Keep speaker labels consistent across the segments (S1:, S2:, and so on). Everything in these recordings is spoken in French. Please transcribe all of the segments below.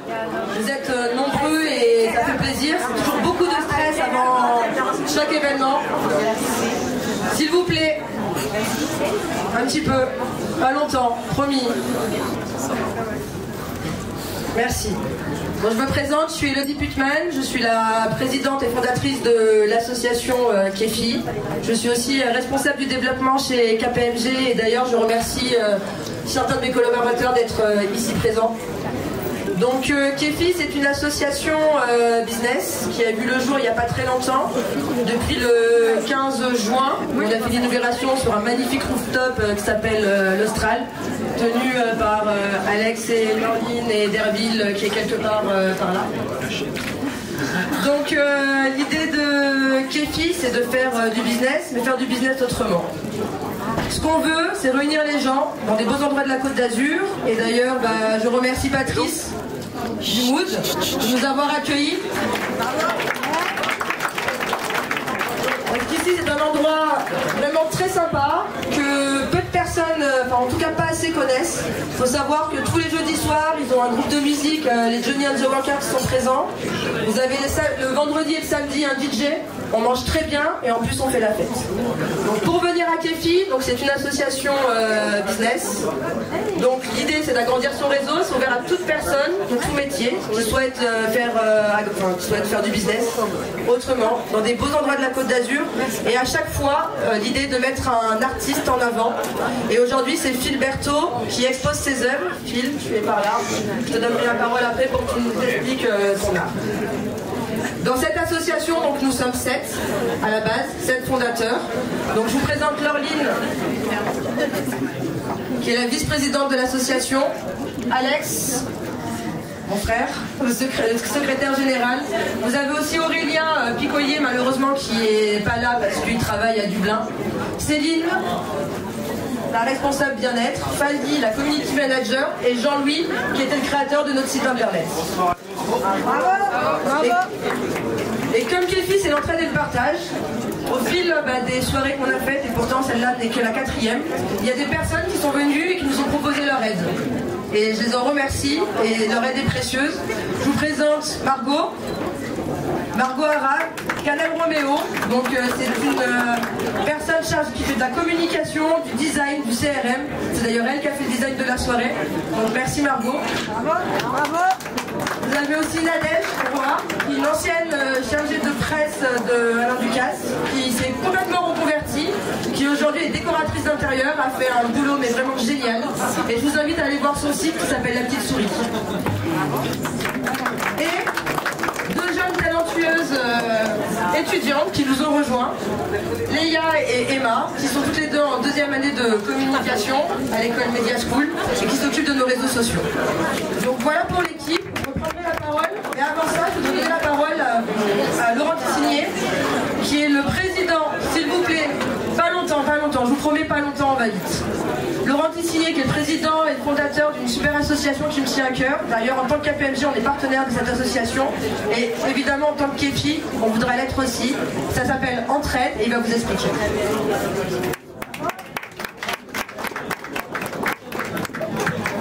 S1: Vous êtes nombreux et ça fait plaisir. C'est toujours beaucoup de stress avant chaque événement. S'il vous plaît, un petit peu, pas longtemps, promis. Merci. Bon, je me présente, je suis Elodie Putman, je suis la présidente et fondatrice de l'association Kefi. Je suis aussi responsable du développement chez KPMG et d'ailleurs je remercie certains de mes collaborateurs d'être ici présents. Donc Kefi, c'est une association business qui a vu le jour il n'y a pas très longtemps. Depuis le 15 juin, on a fait l'inauguration sur un magnifique rooftop qui s'appelle l'Austral, tenu par Alex et Laureline et Derville qui est quelque part par là. Donc l'idée de Kefi, c'est de faire du business, mais faire du business autrement. Ce qu'on veut, c'est réunir les gens dans des beaux endroits de la Côte d'Azur. Et d'ailleurs, je remercie Patrice du Mood de nous avoir accueillis. Ici, c'est un endroit vraiment très sympa que peu de personnes, enfin en tout cas pas assez connaissent. Il faut savoir que tous les jeudis soirs, ils ont un groupe de musique, les Johnny and the Walkers qui sont présents. Vous avez le vendredi et le samedi un DJ. On mange très bien et en plus on fait la fête. Donc pour venir à Kefi, c'est une association business. Donc l'idée c'est d'agrandir son réseau, c'est ouvert à toute personne de tout métier qui souhaite faire du business autrement, dans des beaux endroits de la Côte d'Azur. Et à chaque fois, l'idée de mettre un artiste en avant. Et aujourd'hui c'est Phil Berthaud qui expose ses œuvres. Phil, tu es par là. Je te donnerai la parole après pour que tu nous expliques son art. Dans cette association, donc, nous sommes 7 à la base, 7 fondateurs. Donc je vous présente Laureline, qui est la vice-présidente de l'association, Alex, mon frère, le secrétaire général. Vous avez aussi Aurélien Picoyer, malheureusement, qui n'est pas là parce qu'il travaille à Dublin. Céline, la responsable bien-être, Faldi, la community manager, et Jean-Louis, qui était le créateur de notre site internet. Et comme Kefi, c'est l'entraide et le partage, au fil des soirées qu'on a faites, et pourtant celle-là n'est que la 4e, il y a des personnes qui sont venues et qui nous ont proposé leur aide. Et je les en remercie, et leur aide est précieuse. Je vous présente Margot Hara, Canal Roméo. Donc c'est une personne chargée qui fait de la communication, du design, du CRM. C'est d'ailleurs elle qui a fait le design de la soirée. Donc merci Margot. Bravo. Vous avez aussi Nadège, qui est une ancienne chargée de presse de Alain Ducasse, qui s'est complètement reconvertie, qui aujourd'hui est décoratrice d'intérieur, a fait un boulot mais vraiment génial. Et je vous invite à aller voir son site qui s'appelle La Petite Souris. Et 2 jeunes talentueuses étudiantes qui nous ont rejoints, Léa et Emma, qui sont toutes les deux en 2e année de communication à l'école Media School et qui s'occupent de nos réseaux sociaux. Donc voilà pour l'équipe. Et avant ça, je vous donner la parole à Laurent Tissigné, qui est le président, s'il vous plaît, pas longtemps, je vous promets pas longtemps, on va vite. Laurent Tissigné, qui est le président et le fondateur d'une super association qui me tient à cœur. D'ailleurs, en tant que KPMG, on est partenaire de cette association. Et évidemment, en tant que Kefi, on voudrait l'être aussi. Ça s'appelle Entraide et il va vous expliquer.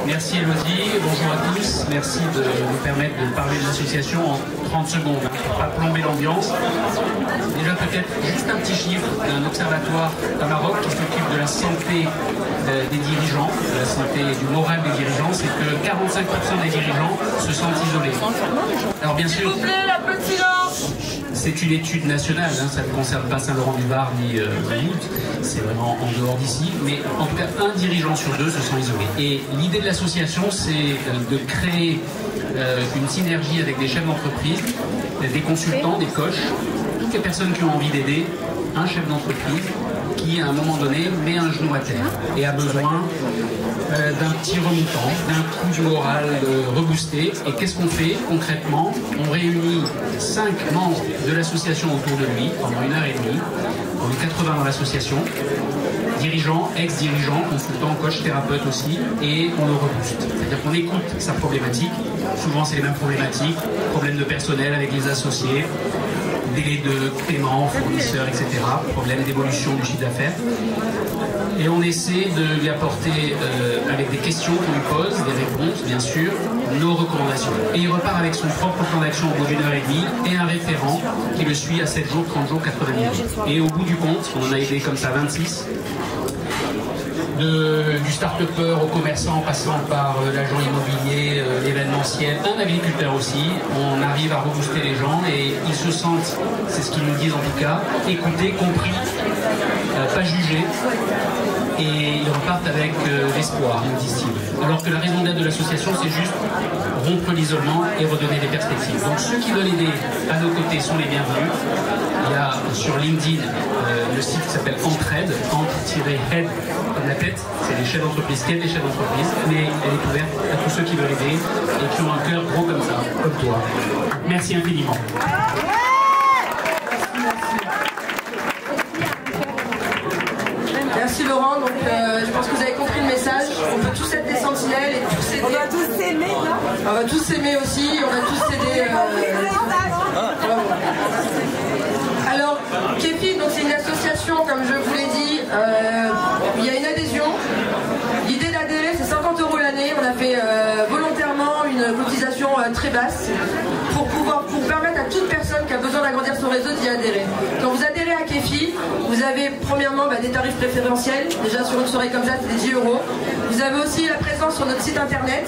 S2: Merci Elodie, bonjour à tous, merci de nous permettre de parler de l'association en 30 secondes, pour pas plomber l'ambiance. Déjà peut-être juste un petit chiffre d'un observatoire au Maroc qui s'occupe de la santé des dirigeants, de la santé et du moral des dirigeants, c'est que 45% des dirigeants se sentent isolés. Alors bien sûr,
S1: s'il vous plaît, un peu de silence.
S2: C'est une étude nationale, ça ne concerne pas Saint-Laurent-du-Var ni Mout, c'est vraiment en dehors d'ici, mais en tout cas un dirigeant sur 2 se sent isolé. Et l'idée de l'association, c'est de créer une synergie avec des chefs d'entreprise, des consultants, des coachs, toutes les personnes qui ont envie d'aider un chef d'entreprise qui, à un moment donné, met un genou à terre et a besoin d'un petit remontant, d'un coup du moral reboosté. Et qu'est-ce qu'on fait concrètement? On réunit 5 membres de l'association autour de lui pendant 1h30. On est 80 dans l'association, dirigeants, ex-dirigeants, consultants, coachs, thérapeutes aussi, et on le rebooste. C'est-à-dire qu'on écoute sa problématique. Souvent, c'est les mêmes problématiques, problèmes de personnel avec les associés, délai de paiement, fournisseurs, etc., problème d'évolution du chiffre d'affaires. Et on essaie de lui apporter, avec des questions qu'on lui pose, des réponses bien sûr, nos recommandations. Et il repart avec son propre plan d'action au bout d'1 heure et demie et un référent qui le suit à 7 jours, 30 jours, 80 minutes. Et au bout du compte, on en a aidé comme ça 26. Du start-upper au commerçant en passant par l'agent immobilier, l'événementiel, un agriculteur aussi. On arrive à rebooster les gens et ils se sentent, c'est ce qu'ils nous disent en tout cas, écoutés, compris, pas jugés. Et ils repartent avec l'espoir, nous disent-ils. Alors que la raison d'être de l'association, c'est juste rompre l'isolement et redonner des perspectives. Donc ceux qui veulent aider à nos côtés sont les bienvenus. Il y a sur LinkedIn le site qui s'appelle Entraide, entre-head comme la tête, c'est les chefs d'entreprise qui aident les chefs d'entreprise, mais elle est ouverte à tous ceux qui veulent aider et qui ont un cœur gros comme ça, comme toi. Merci infiniment.
S1: Merci Laurent, donc je pense que vous avez compris le message. On peut tous être des sentinelles et tous aider.
S3: On va tous s'aimer, non?
S1: On va tous s'aimer aussi, on va tous aider. Alors, Kefi, donc c'est une association, comme je vous l'ai dit, il y a une adhésion. L'idée d'adhérer, c'est 50 € l'année. On a fait volontairement une cotisation très basse pour permettre à toute personne qui a besoin d'agrandir son réseau d'y adhérer. Quand vous adhérez à Kefi, vous avez premièrement des tarifs préférentiels. Déjà sur une soirée comme ça, c'est des 10 €. Vous avez aussi la présence sur notre site internet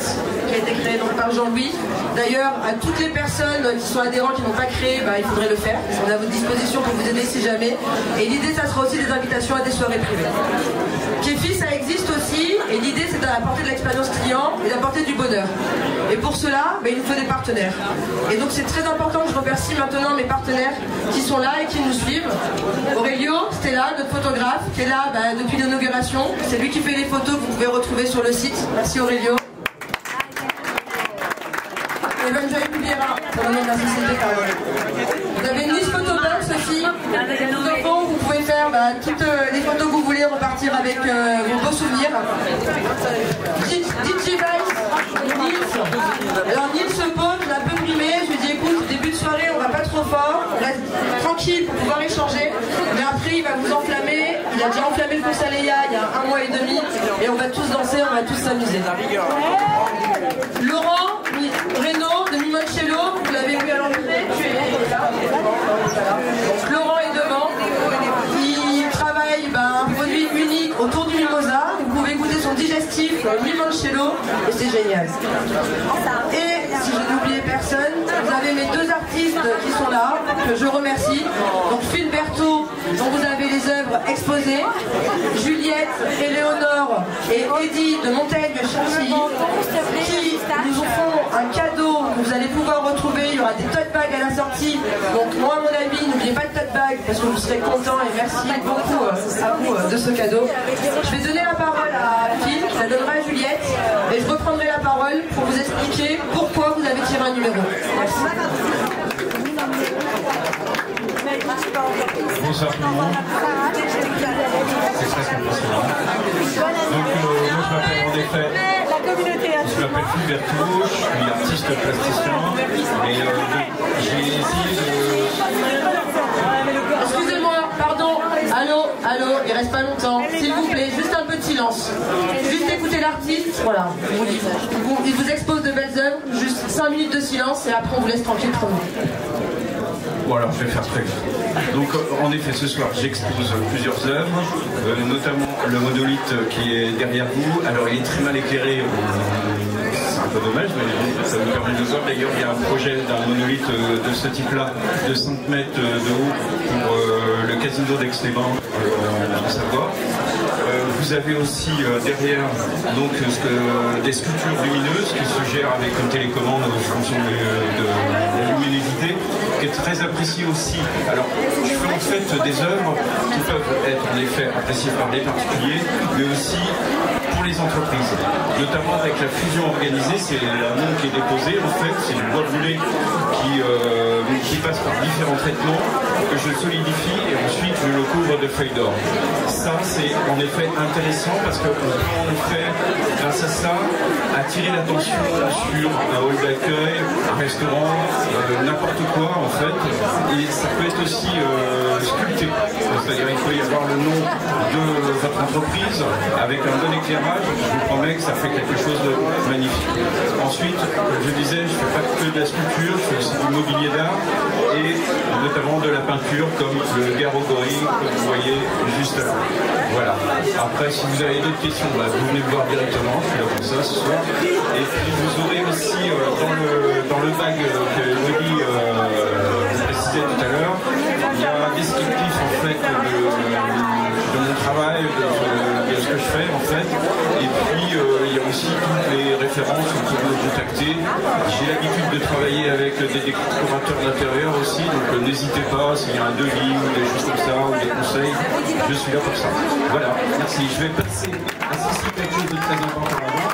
S1: qui a été créé donc par Jean-Louis. D'ailleurs, à toutes les personnes qui sont adhérents qui n'ont pas créé, il faudrait le faire. On est à votre disposition pour vous aider si jamais. Et l'idée, ça sera aussi des invitations à des soirées privées. Kefi, ça existe aussi. Et l'idée, c'est d'apporter de l'expérience client et d'apporter du bonheur. Et pour cela, il nous faut des partenaires. Et donc, c'est très important que je remercie maintenant mes partenaires qui sont là et qui nous suivent. Aurelio, Stella, notre photographe, qui est là depuis l'inauguration. C'est lui qui fait les photos que vous pouvez retrouver sur le site. Merci Aurelio. Et Benjamin Pouliera, pour le nom de la société Carole. Vous avez une liste photobox aussi. Vous pouvez faire toutes les photos que vous voulez, repartir avec vos beaux souvenirs. DJ Vice, Nils. Alors Nils se pose, il a un peu primé. Je lui dis écoute, début de soirée, on va pas trop fort. On reste tranquille pour pouvoir échanger. Mais après, il va vous enflammer. Il a déjà enflammé le Consaléa il y a 1 mois et demi. Et on va tous danser, on va tous s'amuser. Laurent Reynaud de Limoncello, vous l'avez vu à l'entrée. Laurent est devant. Il travaille un produit unique autour du mimosa. Vous pouvez goûter son digestif Limoncello et c'est génial. Et si je n'ai oublié personne, vous avez mes 2 artistes qui sont là, que je remercie. Donc Phil Berthaud, dont vous avez les œuvres exposées, Juliette, Éléonore et Eddie de Montaigne-Chantilly, qui nous font un cadeau que vous allez pouvoir retrouver. Il y aura des tote bags à la sortie. Donc moi, à mon avis, n'oubliez pas le tote bag parce que vous serez contents et merci beaucoup à vous de ce cadeau. Je vais donner la parole à Phil, qui la donnera à Juliette, et je reprendrai la parole pour vous expliquer pourquoi vous avez tiré un numéro. Merci.
S4: Bonsoir tout le monde. C'est très impressionnant. Donc moi je m'appelle en effet, je m'appelle Phil Berthaud, je suis artiste plasticien et j'ai essayé de...
S1: Excusez-moi, pardon, allô, il reste pas longtemps, s'il vous plaît, juste un peu de silence. Juste écouter l'artiste, voilà. Il vous expose de belles œuvres, juste 5 minutes de silence et après on vous laisse tranquille pour nous.
S4: Bon alors je vais faire très vite. Donc en effet ce soir j'expose plusieurs œuvres, notamment le monolithe qui est derrière vous. Alors il est très mal éclairé, c'est un peu dommage mais ça nous permet de voir. D'ailleurs il y a un projet d'un monolithe de ce type là, de 5 mètres de haut pour le casino d'Aix-les-Bains en Savoie. Vous avez aussi derrière donc, des sculptures lumineuses qui se gèrent avec une télécommande en fonction de la luminosité, qui est très appréciée aussi. Alors, je fais en fait des œuvres qui peuvent être en effet appréciées par des particuliers, mais aussi pour les entreprises, notamment avec la fusion organisée. C'est un nom qui est déposé, en fait, c'est du bois brûlé qui passe par différents traitements, que je solidifie et ensuite je le couvre de feuilles d'or. Ça, c'est en effet intéressant parce qu'on peut en effet, grâce à ça, attirer l'attention sur un hall d'accueil, un restaurant, n'importe quoi en fait. Et ça peut être aussi sculpté. C'est-à-dire qu'il peut y avoir le nom de votre entreprise avec un bon éclairage. Je vous promets que ça fait quelque chose de magnifique. Ensuite, je disais, je ne fais pas que de la sculpture, je fais aussi du mobilier d'art et notamment de la peinture comme le garogori que vous voyez juste là. Voilà. Après, si vous avez d'autres questions, vous venez me voir directement, je suis là pour ça ce soir. Et puis vous aurez aussi dans le bag que Elodie précisait tout à l'heure, il y a un descriptif en fait de mon travail, de ce que je fais en fait. Et puis il y a aussi toutes les références, on peut me contacter. J'ai l'habitude de travailler avec des décorateurs d'intérieur aussi, donc n'hésitez pas s'il y a un devis ou des choses comme ça, ou des conseils, je suis là pour ça. Voilà, merci. Je vais passer à Cécile, quelque chose de très important pour moi.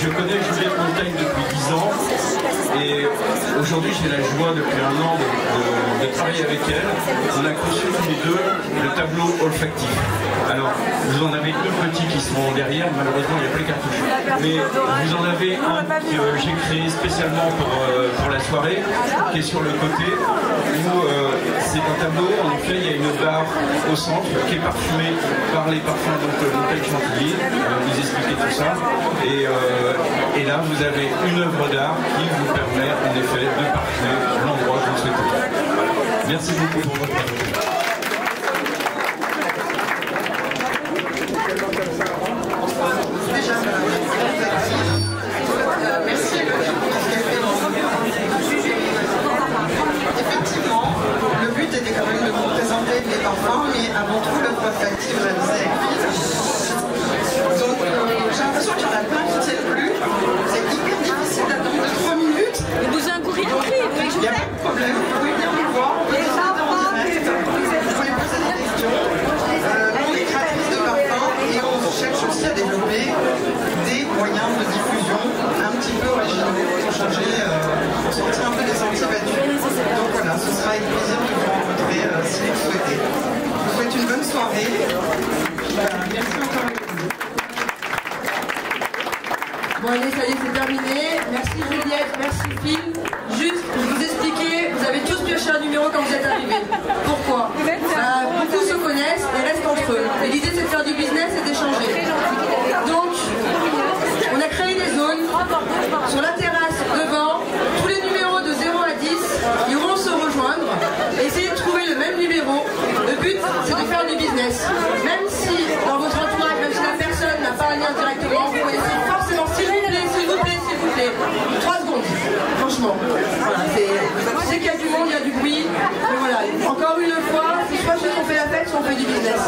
S4: Je connais Juliette Montagne depuis 10 ans et aujourd'hui j'ai la joie depuis un an de travailler avec elle. On a conçu tous les deux le tableau olfactif. Alors vous en avez deux petits qui sont derrière, malheureusement il n'y a pas les cartouches. Mais vous en avez un que j'ai créé spécialement pour la soirée, qui est sur le côté, où c'est un tableau, en effet il y a une barre au centre qui est parfumée par les parfums donc Montagne Chantilly, vous expliquer tout ça. Et là, vous avez une œuvre d'art qui vous permet, en effet, de parfumer l'endroit que vous souhaitez. Merci beaucoup pour votre attention.
S3: Merci. Effectivement, le but était quand même de vous présenter les parfums, mais avant tout, l'œuvre olfactive réalisée avec Yves. Donc, j'ai l'impression qu'il y en a plein qui ne tiennent plus. C'est hyper difficile d'attendre 2-3 minutes.
S5: Mais vous avez un courrier écrit,
S3: il n'y a pas de problème, vous pouvez venir me voir. Vous pouvez poser des questions. On est créatrice de parfums et on cherche aussi à développer des moyens de diffusion un petit peu originaux pour changer, pour sortir un peu des sentiers battus. Donc voilà, ce sera avec plaisir de vous rencontrer si vous le souhaitez. Je vous souhaite une bonne soirée. Merci encore.
S1: Bon allez, ça y est, c'est terminé. Merci Juliette, merci Phil. Juste pour vous expliquer, vous avez tous pioché un numéro quand vous êtes arrivés. Pourquoi? Beaucoup se connaissent et restent entre eux. Et l'idée c'est de faire du business et d'échanger. Donc, on a créé des zones sur la terrasse devant. Tous les numéros de 0 à 10 iront se rejoindre et essayer de trouver le même numéro. Le but c'est de faire du business. Même si dans votre entourage, même si la personne n'a pas un lien directement, vous connaissez forcément s'il vous plaît, s'il vous plaît, s'il vous plaît. 3 secondes, franchement. Voilà, c'est qu'il y a du monde, il y a du bruit. Mais voilà, encore une fois, c'est soit ceux qui ont fait la fête, soit on fait du business.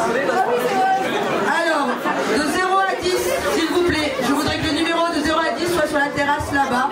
S1: Alors, de 0 à 10, s'il vous plaît, je voudrais que le numéro de 0 à 10 soit sur la terrasse là-bas.